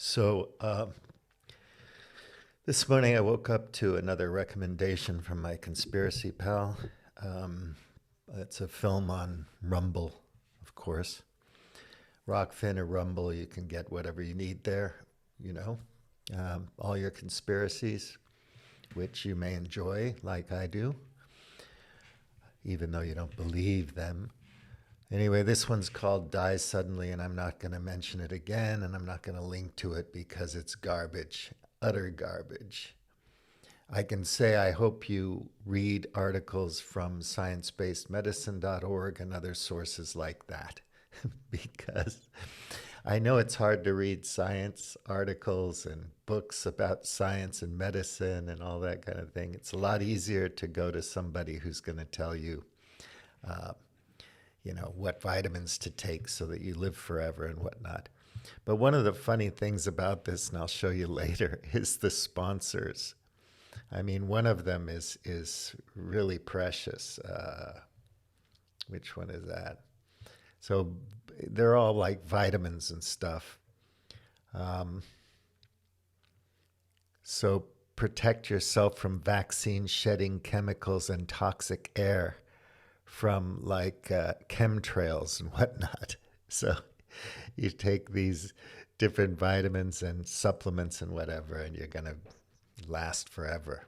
So this morning I woke up to another recommendation from my conspiracy pal. Um, it's a film on Rumble, of course. Rockfin or Rumble, you can get whatever you need there, you know, all your conspiracies, which you may enjoy like I do, even though you don't believe them. Anyway, this one's called Die Suddenly, and I'm not going to mention it again, and I'm not going to link to it because it's garbage, utter garbage. I can say I hope you read articles from sciencebasedmedicine.org and other sources like that, because I know it's hard to read science articles and books about science and medicine and all that kind of thing. It's a lot easier to go to somebody who's going to tell you, uh, what vitamins to take so that you live forever and whatnot. But one of the funny things about this, and I'll show you later, is the sponsors. I mean, one of them is really precious. Which one is that? So they're all like vitamins and stuff. Um, so protect yourself from vaccine shedding chemicals and toxic air from like chemtrails and whatnot. So you take these different vitamins and supplements and whatever, and you're going to last forever.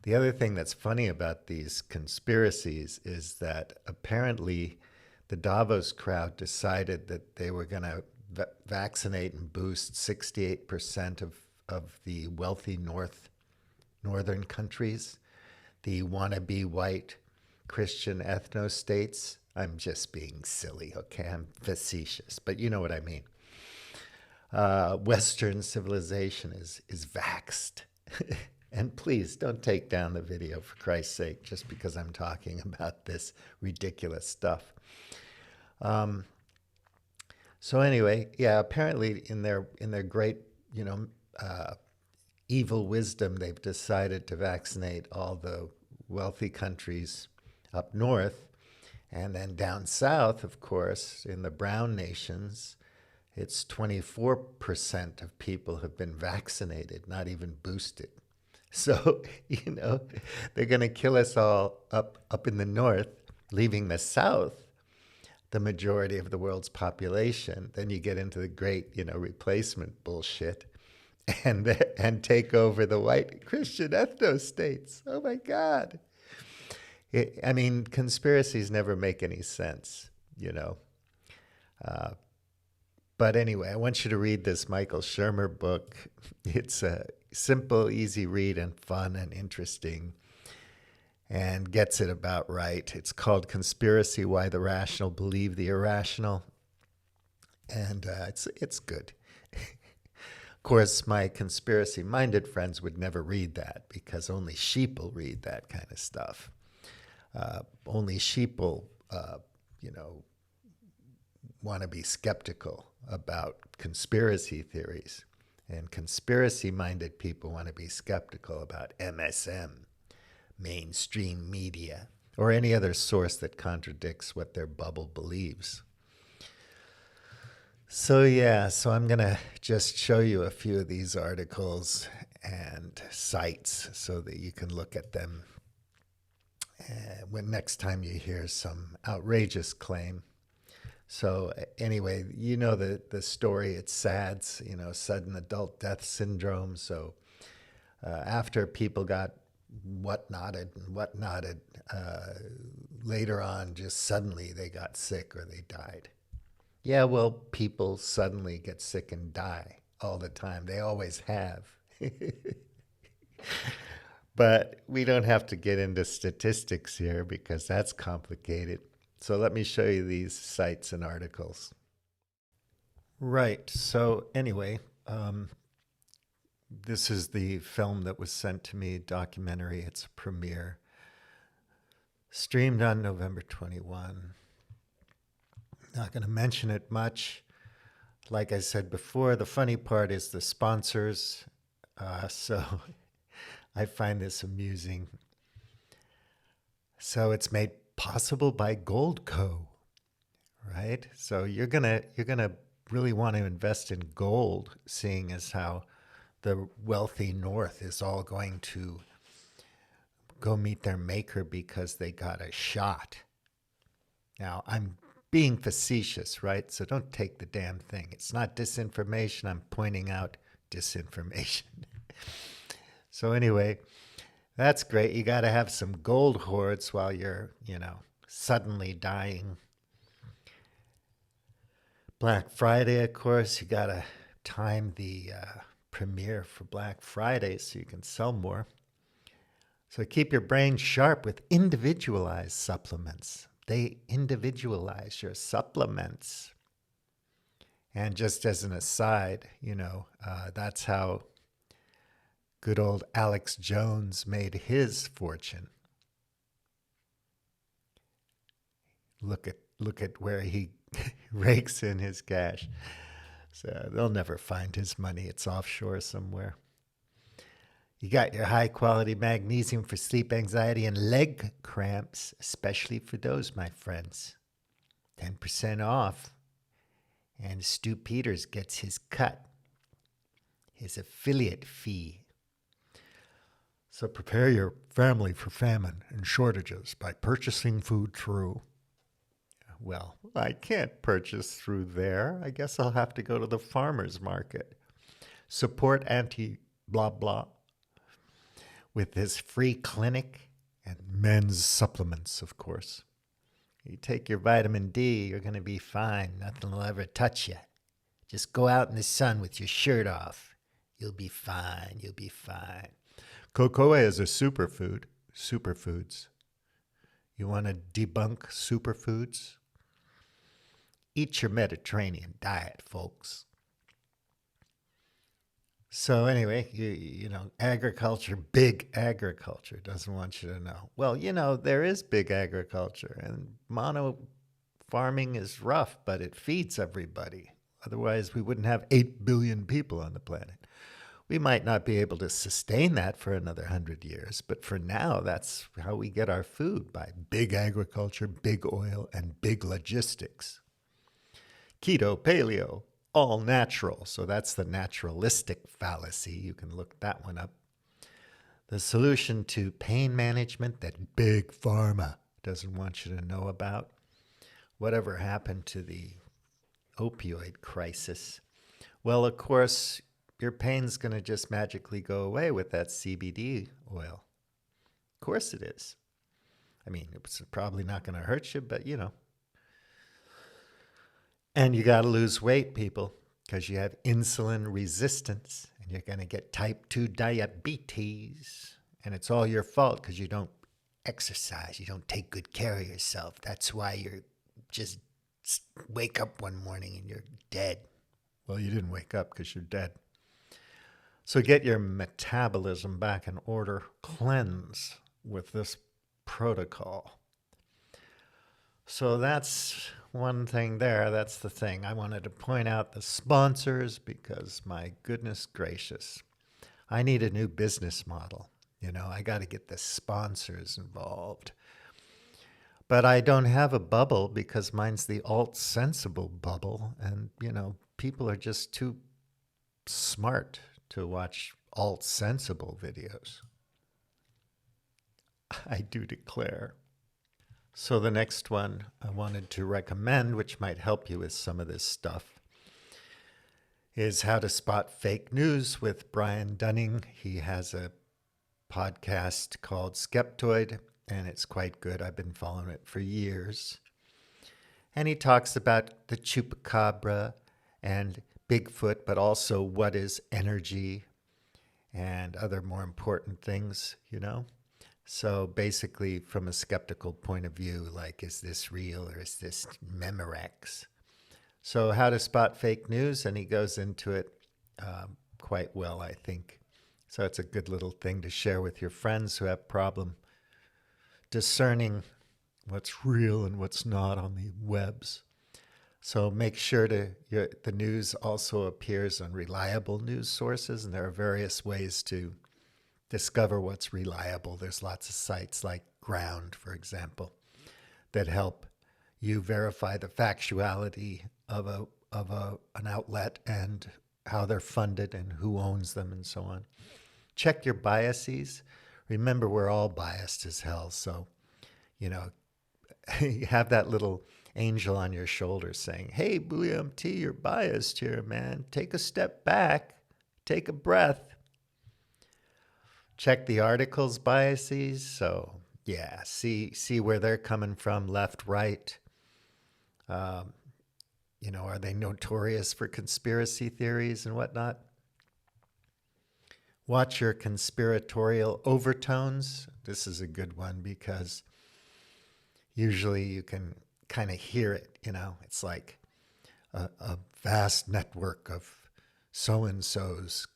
The other thing that's funny about these conspiracies is that apparently the Davos crowd decided that they were going to vaccinate and boost 68% of the wealthy northern countries, the wannabe white Christian ethno states. I'm just being silly, okay? I'm facetious, but you know what I mean. Western civilization is vaxxed. And please don't take down the video for Christ's sake, just because I'm talking about this ridiculous stuff. So anyway, yeah, apparently in their great, evil wisdom, they've decided to vaccinate all the wealthy countries up north, and then down south, of course, in the brown nations, it's 24% of people have been vaccinated, not even boosted. So, they're going to kill us all up in the north, leaving the south the majority of the world's population. Then you get into the great, replacement bullshit and take over the white Christian ethno states. Oh my God. I mean, conspiracies never make any sense, But anyway, I want you to read this Michael Shermer book. It's a simple, easy read and fun and interesting and gets it about right. It's called Conspiracy: Why the Rational Believe the Irrational. And it's good. Of course, my conspiracy-minded friends would never read that because only sheeple read that kind of stuff. Only sheeple, want to be skeptical about conspiracy theories. And conspiracy-minded people want to be skeptical about MSM, mainstream media, or any other source that contradicts what their bubble believes. So yeah, so I'm going to just show you a few of these articles and sites so that you can look at them when next time you hear some outrageous claim. So anyway, the story, it's SADS, sudden adult death syndrome. So after people got whatnotted, later on, just suddenly they got sick or they died. Yeah, well, people suddenly get sick and die all the time. They always have. But we don't have to get into statistics here because that's complicated. So let me show you these sites and articles. Right. So anyway, this is the film that was sent to me, documentary. It's a premiere. Streamed on November 21. Not going to mention it much. Like I said before, the funny part is the sponsors. So I find this amusing. So it's made possible by Gold Co., right? So you're gonna really want to invest in gold, seeing as how the wealthy North is all going to go meet their maker because they got a shot. Now, I'm being facetious, right? So don't take the damn thing. It's not disinformation. I'm pointing out disinformation. So anyway, that's great. You got to have some gold hoards while you're, suddenly dying. Black Friday, of course, you got to time the premiere for Black Friday so you can sell more. So keep your brain sharp with individualized supplements. They individualize your supplements. And just as an aside, that's how good old Alex Jones made his fortune. Look at where he rakes in his cash. So they'll never find his money. It's offshore somewhere. You got your high quality magnesium for sleep anxiety and leg cramps, especially for those, my friends. 10% off. And Stu Peters gets his cut, his affiliate fee. So prepare your family for famine and shortages by purchasing food through. Well, I can't purchase through there. I guess I'll have to go to the farmer's market. Support anti-blah blah with this free clinic and men's supplements, of course. You take your vitamin D, you're going to be fine. Nothing will ever touch you. Just go out in the sun with your shirt off. You'll be fine. You'll be fine. Cocoa is a superfood. Superfoods. You want to debunk superfoods? Eat your Mediterranean diet, folks. So anyway, agriculture, big agriculture doesn't want you to know. Well, there is big agriculture, and mono farming is rough, but it feeds everybody. Otherwise, we wouldn't have 8 billion people on the planet. We might not be able to sustain that for another 100 years, but for now, that's how we get our food, by big agriculture, big oil, and big logistics. Keto, paleo, all natural. So that's the naturalistic fallacy. You can look that one up. The solution to pain management that big pharma doesn't want you to know about. Whatever happened to the opioid crisis? Well, of course, your pain's going to just magically go away with that CBD oil. Of course it is. I mean, it's probably not going to hurt you, but And you got to lose weight, people, because you have insulin resistance and you're going to get type 2 diabetes. And it's all your fault because you don't exercise. You don't take good care of yourself. That's why you're just wake up one morning and you're dead. Well, you didn't wake up because you're dead. So get your metabolism back in order. Cleanse with this protocol. So that's one thing there. That's the thing. I wanted to point out the sponsors because, my goodness gracious, I need a new business model. I got to get the sponsors involved. But I don't have a bubble because mine's the alt-sensible bubble. And, people are just too smart to watch alt-sensible videos. I do declare. So the next one I wanted to recommend, which might help you with some of this stuff, is How to Spot Fake News with Brian Dunning. He has a podcast called Skeptoid, and it's quite good. I've been following it for years. And he talks about the chupacabra and Bigfoot, but also what is energy and other more important things, So basically, from a skeptical point of view, like, is this real or is this Memorex? So how to spot fake news, and he goes into it quite well, I think. So it's a good little thing to share with your friends who have problem discerning what's real and what's not on the webs. So make sure the news also appears on reliable news sources, and there are various ways to discover what's reliable. There's lots of sites like Ground, for example, that help you verify the factuality of an outlet and how they're funded and who owns them and so on. Check your biases. Remember, we're all biased as hell. So, you know, you have that little angel on your shoulder saying, hey, William T., you're biased here, man. Take a step back. Take a breath. Check the article's biases. So, yeah, see where they're coming from, left, right. You know, are they notorious for conspiracy theories and whatnot? Watch your conspiratorial overtones. This is a good one because usually you can kind of hear it, you know. It's like a vast network of so-and-sos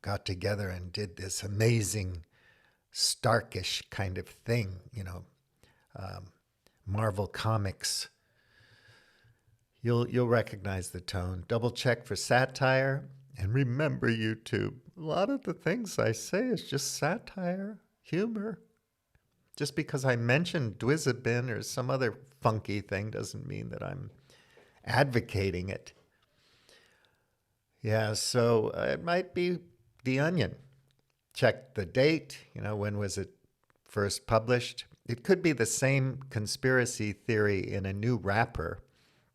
got together and did this amazing Starkish kind of thing, you know, Marvel Comics. You'll recognize the tone. Double check for satire. And remember, YouTube, a lot of the things I say is just satire, humor. Just because I mentioned Dwizzabin or some other funky thing doesn't mean that I'm advocating it. Yeah, so it might be The Onion. Check the date, you know, when was it first published? It could be the same conspiracy theory in a new wrapper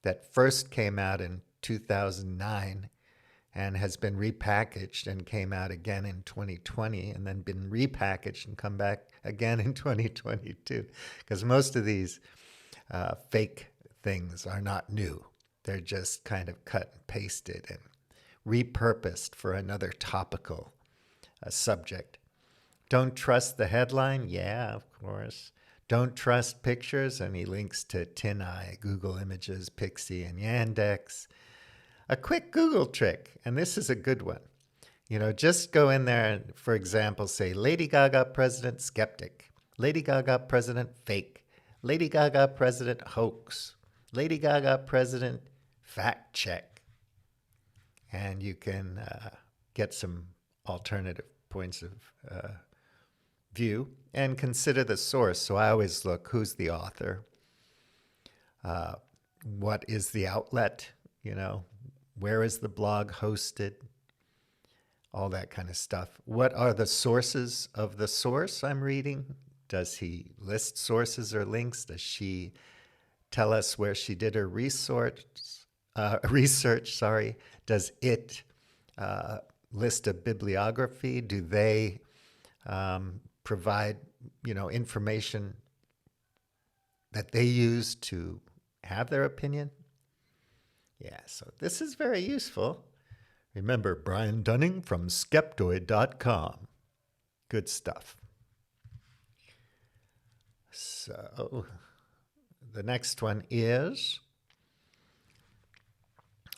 that first came out in 2009 and has been repackaged and came out again in 2020 and then been repackaged and come back again in 2022. Because most of these fake things are not new. They're just kind of cut and pasted and repurposed for another topical subject. Don't trust the headline? Yeah, of course. Don't trust pictures? And he links to TinEye, Google Images, Pixie, and Yandex. A quick Google trick, and this is a good one. You know, just go in there and, for example, say Lady Gaga president skeptic, Lady Gaga president fake, Lady Gaga president hoax, Lady Gaga president fact check. And you can get some alternative points of view and consider the source. So I always look, who's the author? What is the outlet? You know, where is the blog hosted? All that kind of stuff. What are the sources of the source I'm reading? Does he list sources or links? Does she tell us where she did her research? Does it list a bibliography? Do they provide, you know, information that they use to have their opinion? Yeah, so this is very useful. Remember, Brian Dunning from Skeptoid.com. Good stuff. So the next one is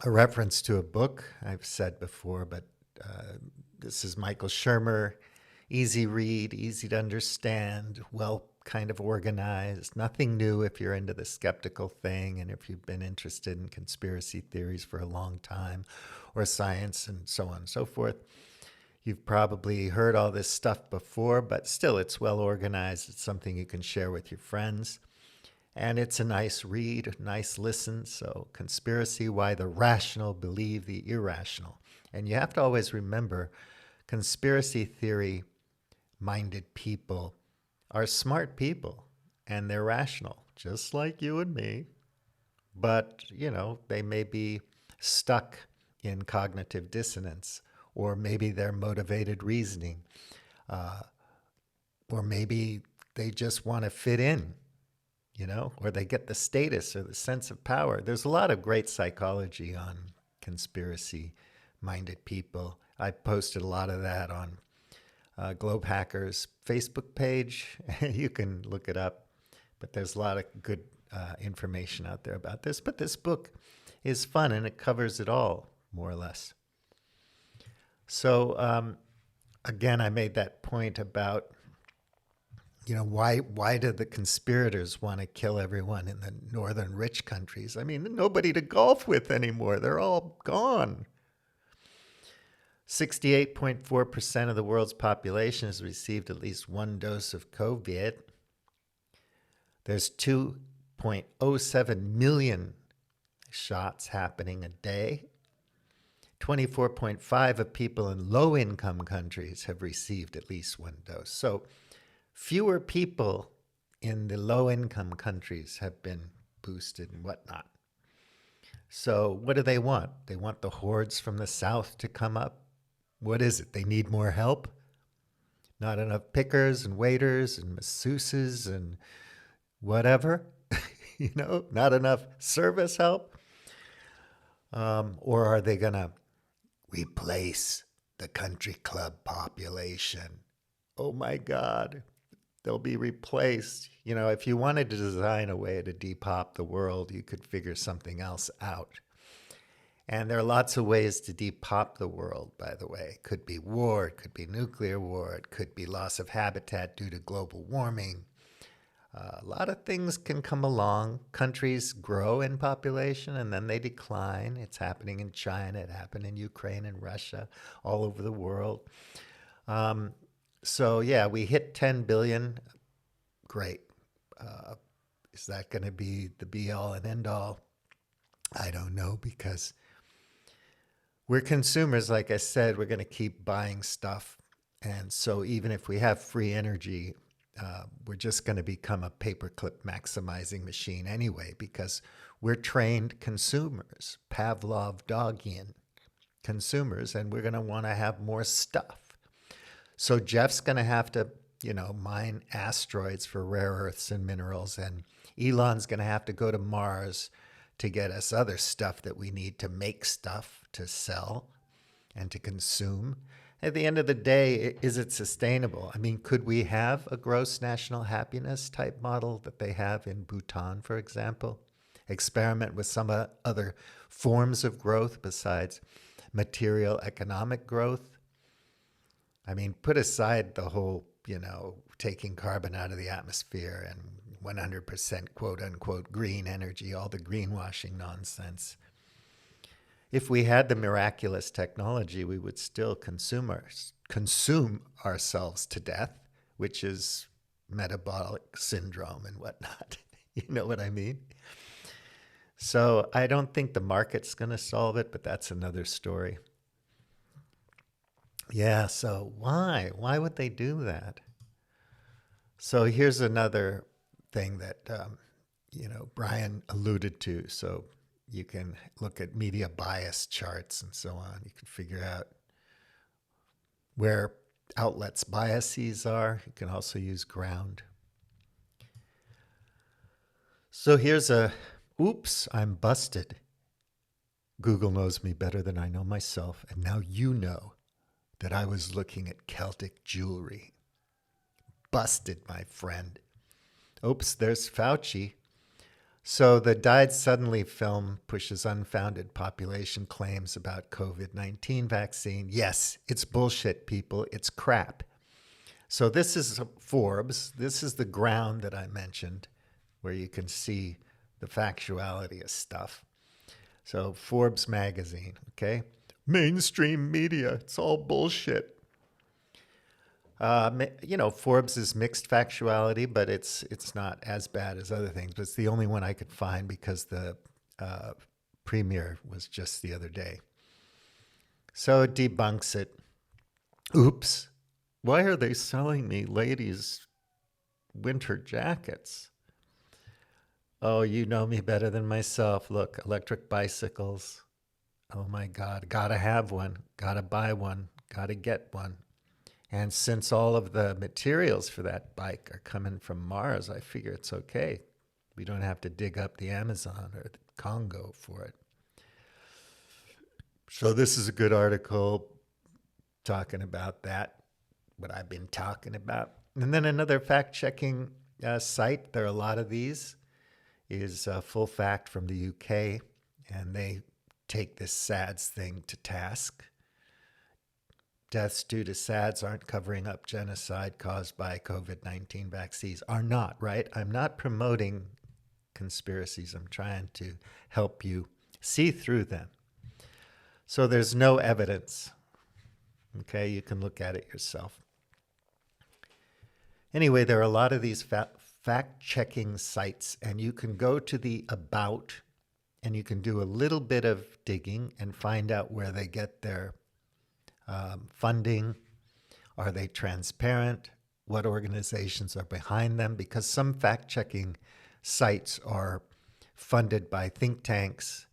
a reference to a book I've said before, but this is Michael Shermer. Easy read, easy to understand, well kind of organized. Nothing new if you're into the skeptical thing and if you've been interested in conspiracy theories for a long time or science and so on and so forth. You've probably heard all this stuff before, but still it's well organized. It's something you can share with your friends. And it's a nice read, a nice listen. So Conspiracy, Why the Rational Believe the Irrational. And you have to always remember, conspiracy theory-minded people are smart people, and they're rational, just like you and me. But, you know, they may be stuck in cognitive dissonance, or maybe they're motivated reasoning, or maybe they just want to fit in, you know, or they get the status or the sense of power. There's a lot of great psychology on conspiracy-minded people. I posted a lot of that on Globe Hackers Facebook page. You can look it up, but there's a lot of good information out there about this. But this book is fun and it covers it all, more or less. So again, I made that point about, you know, why do the conspirators want to kill everyone in the northern rich countries? I mean, nobody to golf with anymore. They're all gone. 68.4% of the world's population has received at least one dose of COVID. There's 2.07 million shots happening a day. 24.5 of people in low-income countries have received at least one dose. So fewer people in the low-income countries have been boosted and whatnot. So what do they want? They want the hordes from the south to come up. What is it? They need more help? Not enough pickers and waiters and masseuses and whatever? Not enough service help? Or are they going to replace the country club population? Oh my God, they'll be replaced. If you wanted to design a way to depop the world, you could figure something else out. And there are lots of ways to depop the world, by the way. It could be war, it could be nuclear war, it could be loss of habitat due to global warming. A lot of things can come along. Countries grow in population and then they decline. It's happening in China, it happened in Ukraine and Russia, all over the world. So yeah, we hit 10 billion. Great. Is that going to be the be all and end all? I don't know, because we're consumers. Like I said, we're going to keep buying stuff. And so even if we have free energy, we're just going to become a paperclip maximizing machine anyway, because we're trained consumers, Pavlov dogian consumers, and we're going to want to have more stuff. So Jeff's going to have to, mine asteroids for rare earths and minerals, and Elon's going to have to go to Mars to get us other stuff that we need to make stuff to sell and to consume. At the end of the day, is it sustainable? I mean, could we have a gross national happiness type model that they have in Bhutan, for example? Experiment with some other forms of growth besides material economic growth? I mean, put aside the whole, taking carbon out of the atmosphere and 100% quote unquote green energy, all the greenwashing nonsense. If we had the miraculous technology, we would still consume ourselves to death, which is metabolic syndrome and whatnot. You know what I mean? So I don't think the market's going to solve it, but that's another story. Yeah, so why? Why would they do that? So here's another thing that, Brian alluded to. So you can look at media bias charts and so on. You can figure out where outlets' biases are. You can also use ground. So here's oops, I'm busted. Google knows me better than I know myself, and now you know that I was looking at Celtic jewelry. Busted, my friend. Oops, there's Fauci. So the Died Suddenly film pushes unfounded population claims about COVID-19 vaccine. Yes, it's bullshit, people. It's crap. So this is Forbes. This is the ground that I mentioned, where you can see the factuality of stuff. So Forbes magazine, okay? Mainstream media, it's all bullshit. Forbes is mixed factuality, but it's not as bad as other things. But it's the only one I could find because the premiere was just the other day. So it debunks it. Oops, why are they selling me ladies' winter jackets? Oh, you know me better than myself. Look, electric bicycles. Oh my God, gotta have one, gotta buy one, gotta get one. And since all of the materials for that bike are coming from Mars, I figure it's okay. We don't have to dig up the Amazon or the Congo for it. So this is a good article talking about that, what I've been talking about. And then another fact-checking site, there are a lot of these, is Full Fact from the UK. And they take this SADS thing to task. Deaths due to SADS aren't covering up genocide caused by COVID-19 vaccines. Are not, right? I'm not promoting conspiracies. I'm trying to help you see through them. So there's no evidence. Okay, you can look at it yourself. Anyway, there are a lot of these fact-checking sites, and you can go to the About and you can do a little bit of digging and find out where they get their funding. Are they transparent? What organizations are behind them? Because some fact-checking sites are funded by think tanks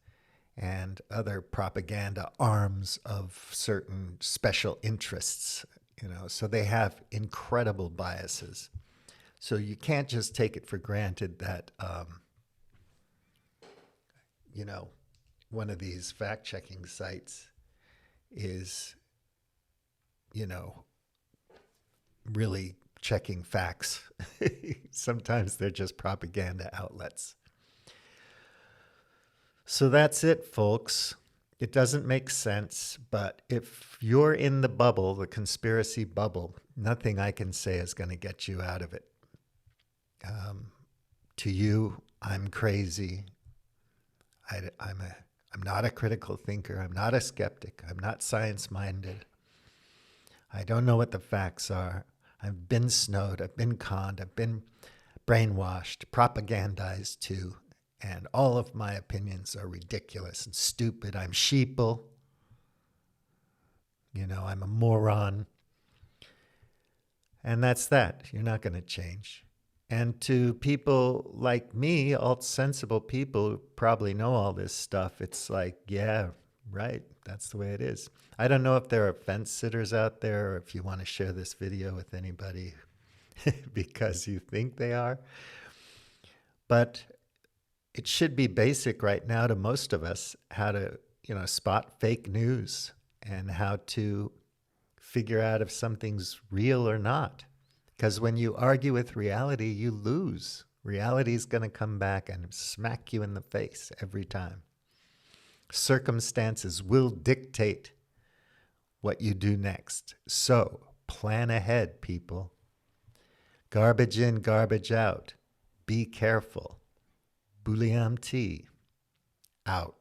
and other propaganda arms of certain special interests, so they have incredible biases. So you can't just take it for granted that, one of these fact-checking sites is, really checking facts. Sometimes they're just propaganda outlets. So that's it, folks. It doesn't make sense, but if you're in the bubble, the conspiracy bubble, nothing I can say is going to get you out of it. To you, I'm crazy. I'm not a critical thinker. I'm not a skeptic. I'm not science-minded. I don't know what the facts are. I've been snowed. I've been conned. I've been brainwashed, propagandized too. And all of my opinions are ridiculous and stupid. I'm sheeple. I'm a moron. And that's that. You're not going to change. And to people like me, all sensible people who probably know all this stuff, it's like, yeah, right. That's the way it is. I don't know if there are fence sitters out there or if you want to share this video with anybody because you think they are. But it should be basic right now to most of us how to, spot fake news and how to figure out if something's real or not. Because when you argue with reality, you lose. Reality is going to come back and smack you in the face every time. Circumstances will dictate what you do next. So plan ahead, people. Garbage in, garbage out. Be careful. Bulliam T. Out.